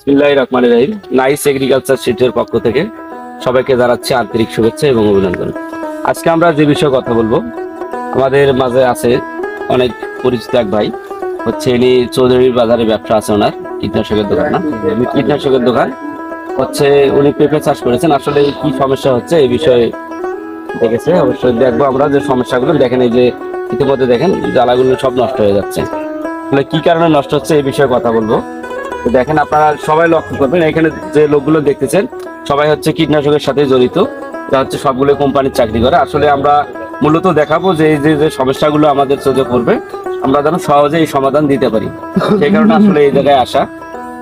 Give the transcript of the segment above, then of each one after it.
বিসমিল্লাহির রহমানির রহিম। Nice agriculture সিটের পক্ষ থেকে সবাইকে জানাচ্ছি আন্তরিক শুভেচ্ছা এবং অভিনন্দন। আজকে আমরা যে বিষয়ে কথা বলবো, আমাদের মাঝে আছে অনেক পরিচিত এক ভাই, হচ্ছে ইনি চৌধুরীর বাজারে ব্যবসা আছে ওনার, কীটনাশকের দোকান না, কীটনাশকের দোকান হচ্ছে। উনি পেঁপে চাষ করেছেন। আসলে কি সমস্যা হচ্ছে এই বিষয়ে দেখেছে, অবশ্যই দেখবো আমরা যে সমস্যাগুলো। দেখেন এই যে ইতিমধ্যে দেখেন জ্বালাগুলো সব নষ্ট হয়ে যাচ্ছে। আসলে কি কারণে নষ্ট হচ্ছে এই বিষয়ে কথা বলবো। দেখেন আপনারা সবাই লক্ষ্য করবেন, এখানে যে লোকগুলো দেখতেছেন সবাই হচ্ছে কীটনাশকের সাথে জড়িত, যা হচ্ছে সবগুলো কোম্পানির চাকরি করে। আসলে আমরা মূলত দেখাবো যে এই যে সমস্যাগুলো আমাদের চোখে পড়বে, আমরা যেন সহজে এই সমাধান দিতে পারি। সেই কারণে আসলে এই জায়গায় আসা,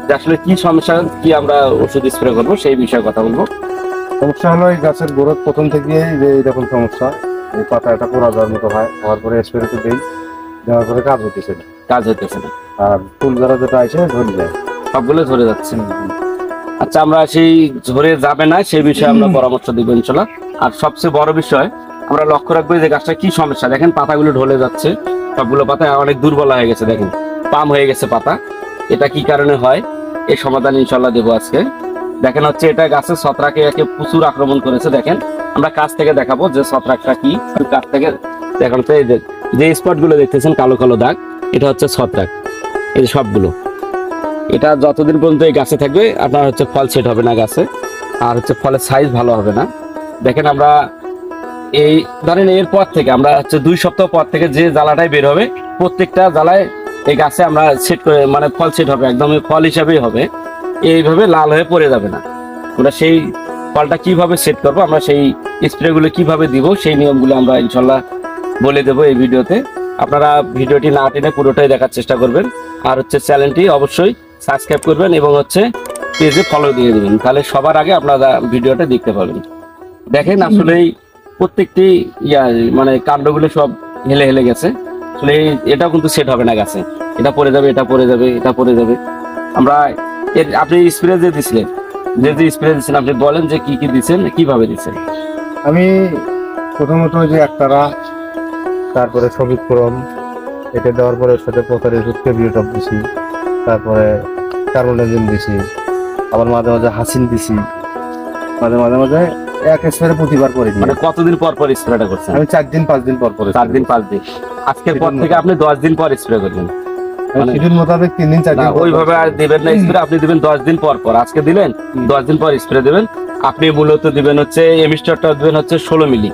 যে আসলে কি সমস্যা, কি আমরা ওষুধ স্প্রে করবো সেই বিষয়ে কথা বলবো। সমস্যা হলো এই গাছের গোড়ার প্রথম থেকে যে এইরকম সমস্যা, এই পাতা এটা পোড়া যাওয়ার মতো হয়, হওয়ার পরে স্প্রে তো দিই, দেওয়ার পরে কাজ হতেছে না, কাজ হইতেছে না, আর ফুল যারা যেটা আছে ধরে যায়, সবগুলো ধরে যাচ্ছে। আচ্ছা, আমরা সেই ধরে যাবে না সেই বিষয়ে আমরা পরামর্শ দিব ইনশাল্লাহ। আর সবচেয়ে বড় বিষয় আমরা লক্ষ্য রাখবো যে গাছটা কি সমস্যা। দেখেন পাতাগুলো ঢলে যাচ্ছে, সবগুলো পাতা অনেক দুর্বল হয়ে গেছে, দেখেন পাম হয়ে গেছে পাতা। এটা কি কারণে হয় এই সমাধান ইনশাল্লাহ দেবো আজকে। দেখেন হচ্ছে এটা গাছের ছত্রাকে একে প্রচুর আক্রমণ করেছে। দেখেন আমরা কাছ থেকে দেখাবো যে ছত্রাকটা কি। কাছ থেকে দেখেন হচ্ছে এই যে স্পট গুলো দেখতেছেন কালো কালো দাগ, এটা হচ্ছে ছত্রাক। এই যে সবগুলো, এটা যতদিন পর্যন্ত এই গাছে থাকবে আপনার হচ্ছে ফল সেট হবে না গাছে, আর হচ্ছে ফলের সাইজ ভালো হবে না। দেখেন আমরা এই ধরেন এরপর থেকে আমরা হচ্ছে 2 সপ্তাহ পর থেকে যে জ্বালাটাই বের হবে, প্রত্যেকটা জ্বালায় এই গাছে আমরা সেট করে, মানে ফল সেট হবে, একদম ফল হিসাবেই হবে, এইভাবে লাল হয়ে পড়ে যাবে না। আমরা সেই ফলটা কিভাবে সেট করবো, আমরা সেই স্প্রেগুলো কিভাবে দিব, সেই নিয়মগুলো আমরা ইনশাল্লাহ বলে দেবো এই ভিডিওতে। আপনারা ভিডিওটি না টেনে পুরোটাই দেখার চেষ্টা করবেন, আর হচ্ছে চ্যানেলটি অবশ্যই সাবস্ক্রাইব করবেন এবং হচ্ছে পেজে ফলো দিয়ে দেবেন, তাহলে সবার আগে আপনারা ভিডিওটা দেখতে পাবেন। দেখেন আসলে প্রত্যেকটি মানে কাণ্ডগুলো সব হেলে হেলে গেছে। আসলে এটাও কিন্তু সেট হবে না গাছে, এটা পড়ে যাবে, এটা পড়ে যাবে, এটা পড়ে যাবে। আমরা আপনি স্প্রে যে দিছিলেন, যে স্প্রে দিচ্ছেন, আপনি বলেন যে কি কি দিচ্ছেন, কিভাবে দিচ্ছেন। আমি প্রথমত যে একতারা, তারপরে সবুজ ক্রম, এটা দেওয়ার পরে সাথে প্রচারের কেবিওটপ দিছি, তারপরে কার্বনডাইজিন দিছি, আবার মাঝে মাঝে হাসিন দিছি, মাঝে মাঝে মাঝে এক স্প্রে প্রতিবার করে দিই। মানে কতদিন পর পর স্প্রেটা করছেন? আমি 4 দিন 5 দিন পর পরে, 4 দিন 5 দিন। আজকের পর থেকে আপনি 10 দিন পর স্প্রে করবেন। শিডিউল মোতাবেক 3 দিন 4 দিন ওইভাবে আর দিবেন না স্প্রে, আপনি দিবেন 10 দিন পর পর। আজকে দিলেন, 10 দিন পর স্প্রে দেবেন। আপনি মূলত দিবেন হচ্ছে এমিস্টারটা দিবেন হচ্ছে 16 মিলি,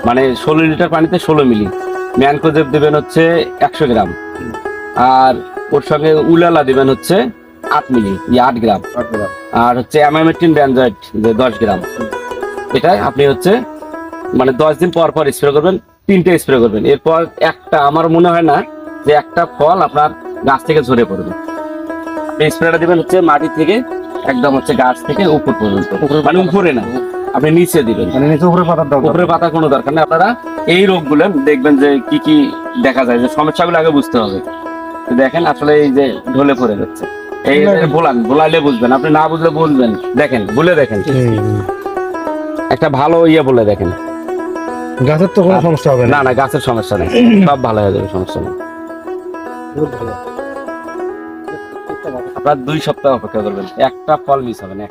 মানে 16 লিটার পানিতে 16 মিলি। ম্যানকোজেব দিবেন হচ্ছে 100 গ্রাম, আর ওর সঙ্গে উলালা দিবেন হচ্ছে 8 মিলি, 8 গ্রাম, আর হচ্ছে অ্যামামেকটিন বেনজয়েড 10 গ্রাম। এটাই আপনি হচ্ছে মানে 10 দিন পর পর স্প্রে করবেন, 3টে স্প্রে করবেন। এরপর একটা, আমার মনে হয় না যে একটা ফল আপনার গাছ থেকে ঝরে পড়বে। আপনি স্প্রেটা দিবেন হচ্ছে মাটি থেকে একদম হচ্ছে গাছ থেকে উপর পর্যন্ত, মানে উপরে না, আপনি নিচে দিবেন, মানে নিচে উপরে পাতার দাও, উপরে পাতা কোনো দরকার নেই। আপনারা এই রোগগুলো দেখবেন যে কি কি দেখা যায়, যে সমস্যাগুলো আগে বুঝতে হবে। দেখেন আসলে এই যে ঢলে পড়ে যাচ্ছে, এই বোলাইলে বুঝবেন, আপনি না বুঝলে বলবেন। দেখেন বলে দেখেন, একটা ভালো বলে দেখেন, গাছের তো কোনো সমস্যা হবে না। না গাছের সমস্যা নেই, সব ভালো হয়ে যাবে, সমস্যা নেই। আপনার 2 সপ্তাহ অপেক্ষা করবেন, একটা ফল মিস হবে না।